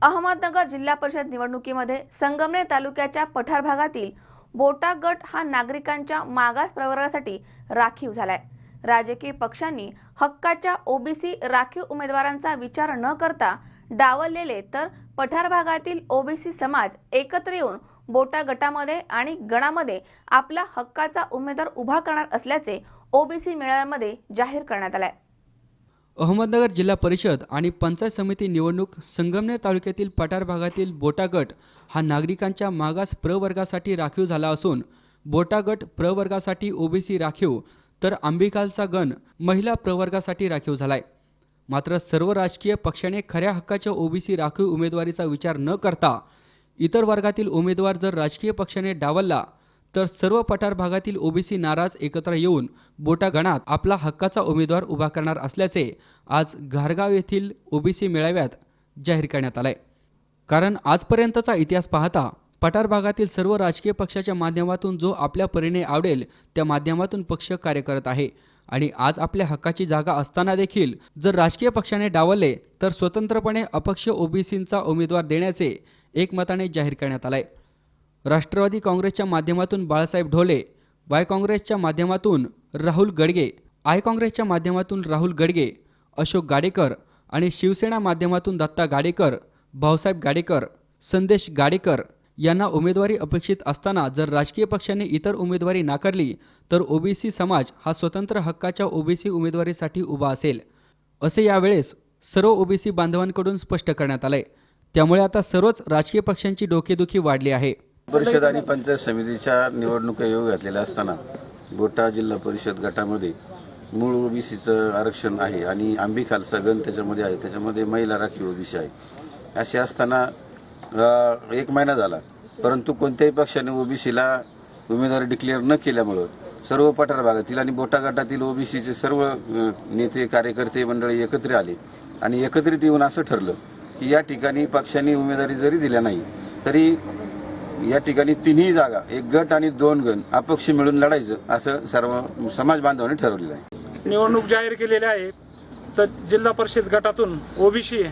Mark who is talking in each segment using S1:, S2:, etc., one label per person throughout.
S1: अहमदनगर जिल्हा परिषद निवडणुकीमध्ये संगमनेर तालुक्याच्या पठार भागातील बोटा गट हा नागरिकांच्या मागास प्रवर्गासाठी राखीव झालाय। राजकीय पक्षांनी हक्काच्या ओबीसी राखीव उमेदवारांचा विचार न करता डावललेले तर पठार भागातील ओबीसी समाज एकत्र येऊन बोटा गटामध्ये आणि गणामध्ये आपला हक्काचा उमेदवार उभा करणार असल्याचे ओबीसी मेळाव्यामध्ये जाहीर करण्यात आले।
S2: अहमदनगर जिल्हा परिषद आणि पंचायत समिती निवडणूक संगमनेर तालुक्यातील पठार भागातील बोटा गट हा नागरिकांच्या मागास प्रवर्गासाठी राखीव झाला असून बोटा गट प्रवर्गासाठी ओबीसी राखीव तर आंबेखालचा गण महिला प्रवर्गासाठी राखीव झालाय। मात्र सर्व राजकीय पक्षाने खऱ्या हक्काच्या ओबीसी राखीव उमेदवारीचा विचार न करता इतर वर्गातील उमेदवार जर राजकीय पक्षाने डावलला तर सर्व पठार भागातील ओबीसी नाराज एकत्र येऊन बोटा गणात आपला हक्काचा उमेदवार उभा करणार असल्याचे आज घारगाव येथील ओबीसी मेळाव्यात जाहीर करण्यात आले। कारण आजपर्यंतचा इतिहास पाहता पठार भागातील सर्व राजकीय पक्षाच्या माध्यमातून जो आपल्या परीने आवडेल त्या माध्यमातून पक्ष कार्य करत आहे आणि आज आपल्या हक्काची जागा असताना देखील जर राजकीय पक्षाने डावलले तर स्वतंत्रपणे अपक्ष ओबीसींचा उमेदवार देण्याचे एकमताने जाहीर करण्यात आले। राष्ट्रवादी काँग्रेसच्या माध्यमातून बाळासाहेब ढोले, वाय काँग्रेसच्या माध्यमातून राहुल गडगे, आय काँग्रेसच्या माध्यमातून राहुल गडगे, अशोक गाडेकर आणि शिवसेना माध्यमातून दत्ता गाडेकर, भाऊसाहेब गाडेकर, संदेश गाडेकर यांना उमेदवारी अपेक्षित असताना जर राजकीय पक्षांनी इतर उमेदवारी नाकारली तर ओबीसी समाज हा स्वतंत्र हक्काच्या ओबीसी उमेदवारीसाठी उभा असेल असे यावेळेस सर्व ओबीसी बांधवांकडून स्पष्ट करण्यात आले। त्यामुळे आता सर्वच राजकीय पक्षांची डोकेदुखी वाढली आहे।
S3: परिषद आणि पंचायत समितीच्या निवडणुका येऊ घातलेल्या असताना बोटा जिल्हा परिषद गटामध्ये मूळ ओबीसीचं आरक्षण आहे आणि आंबेखालचा गण त्याच्यामध्ये आहे, त्याच्यामध्ये महिला राखीव ओबीसी आहे। असे असताना एक महिना झाला परंतु कोणत्याही पक्षाने ओबीसीला उमेदवारी डिक्लेअर न केल्यामुळे सर्व पठार भागातील आणि बोटा गटातील ओबीसीचे सर्व नेते कार्यकर्ते मंडळी एकत्र आले आणि एकत्रित येऊन असं ठरलं की या ठिकाणी पक्षांनी उमेदवारी जरी दिल्या नाही तरी या ठिकाणी तिन्ही जागा एक गट आणि दोन गण अपक्ष मिळून लढायचं असं सर्व समाज बांधवांनी ठरवलेलं आहे।
S4: निवडणूक जाहीर केलेली आहे तर जिल्हा परिषद गटातून ओबीसी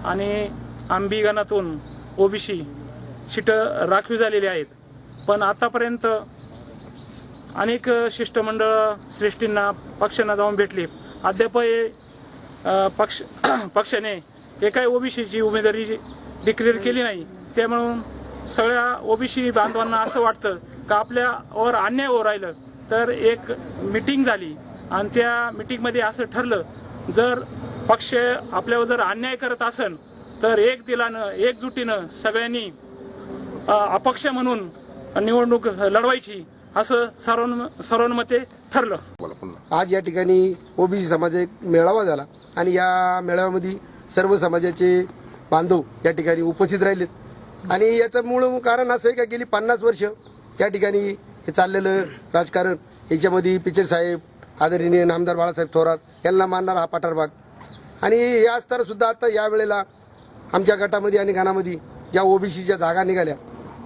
S4: आणि आंबी गणातून ओबीसी सीट राखीव झालेली आहेत। पण आतापर्यंत अनेक शिष्टमंडळ श्रेष्ठींना पक्षांना जाऊन भेटली, अद्याप पक्षाने एकाही ओबीसीची उमेदवारी डिक्लेअर केली नाही। त्यामुळे सगळ्या ओबीसी बांधवांना असं वाटतं का आपल्यावर अन्याय होऊ राहिलं। तर एक मीटिंग झाली आणि त्या मीटिंगमध्ये असं ठरलं जर पक्ष आपल्यावर जर अन्याय करत असेल तर एक दिलानं एकजुटीनं सगळ्यांनी अपक्ष म्हणून निवडणूक लढवायची असं सर्वानुमते ठरलं।
S5: आज या ठिकाणी ओबीसी समाज एक मेळावा झाला आणि या मेळाव्यामध्ये सर्व समाजाचे बांधव या ठिकाणी उपस्थित राहिलेत आणि याचं मूळ कारण असं आहे का गेली 50 वर्ष या ठिकाणी हे चाललेलं राजकारण याच्यामध्ये पिचड साहेब, आदरणीय नामदार बाळासाहेब थोरात यांना मानणारा हा पठार भाग आणि हे असताना सुद्धा आता या वेळेला आमच्या गटामध्ये आणि गणामध्ये ज्या ओबीसीच्या जागा निघाल्या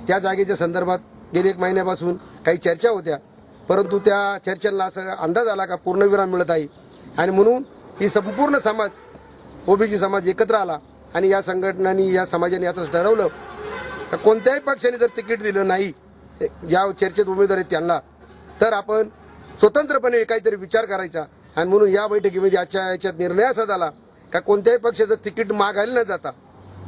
S5: त्या जागेच्या संदर्भात गेली 1 महिन्यापासून काही चर्चा होत्या, परंतु त्या चर्चेला असा अंदाज आला का पूर्णविराम मिळत आहे आणि म्हणून ही संपूर्ण समाज ओबीसी समाज एकत्र आला आणि या संघटनांनी या समाजाने याचं ठरवलं का कोणत्याही पक्षाने जर तिकीट दिलं नाही या चर्चेत उमेदवार आहेत त्यांना तर आपण स्वतंत्रपणे काहीतरी विचार करायचा आणि म्हणून या बैठकीमध्ये आजच्या याच्यात निर्णय असा झाला का कोणत्याही पक्षाचं तिकीट मागायला न जाता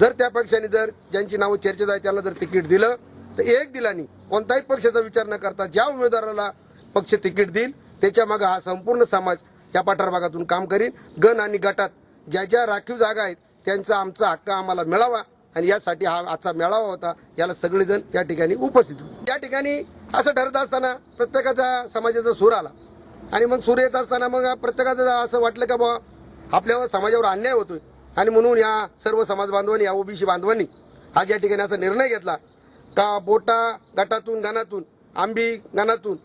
S5: जर त्या पक्षाने जर ज्यांची नावं चर्चेत आहे त्यांना जर तिकीट दिलं तर एक दिलानी कोणताही पक्षाचा विचार न करता ज्या उमेदवाराला पक्ष तिकीट देईल त्याच्या मागे हा संपूर्ण समाज या पठार भागातून काम करीन। गण आणि गटात ज्या ज्या राखीव जागा आहेत त्यांचा आमचा हक्क आम्हाला मिळावा आणि यासाठी हा आजचा मेळावा होता। याला सगळेजण या ठिकाणी उपस्थित होते। या ठिकाणी असं ठरत असताना प्रत्येकाचा समाजाचा सूर आला आणि मग सूर येत असताना मग प्रत्येकाचं असं वाटलं का बाबा आपल्यावर समाजावर अन्याय होतोय आणि म्हणून या सर्व समाज बांधवांनी या ओबीसी बांधवांनी आज या ठिकाणी असा निर्णय घेतला का बोटा गटातून गणातून आंबी गणातून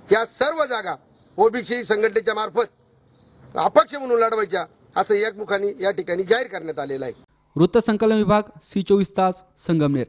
S5: या सर्व जागा ओबीसी संघटनेच्या मार्फत अपक्ष म्हणून लढवायच्या असं एकमुखाने या ठिकाणी जाहीर करण्यात आलेलं आहे।
S2: वृत्तसंकलन विभाग C24 तास संगमनेर।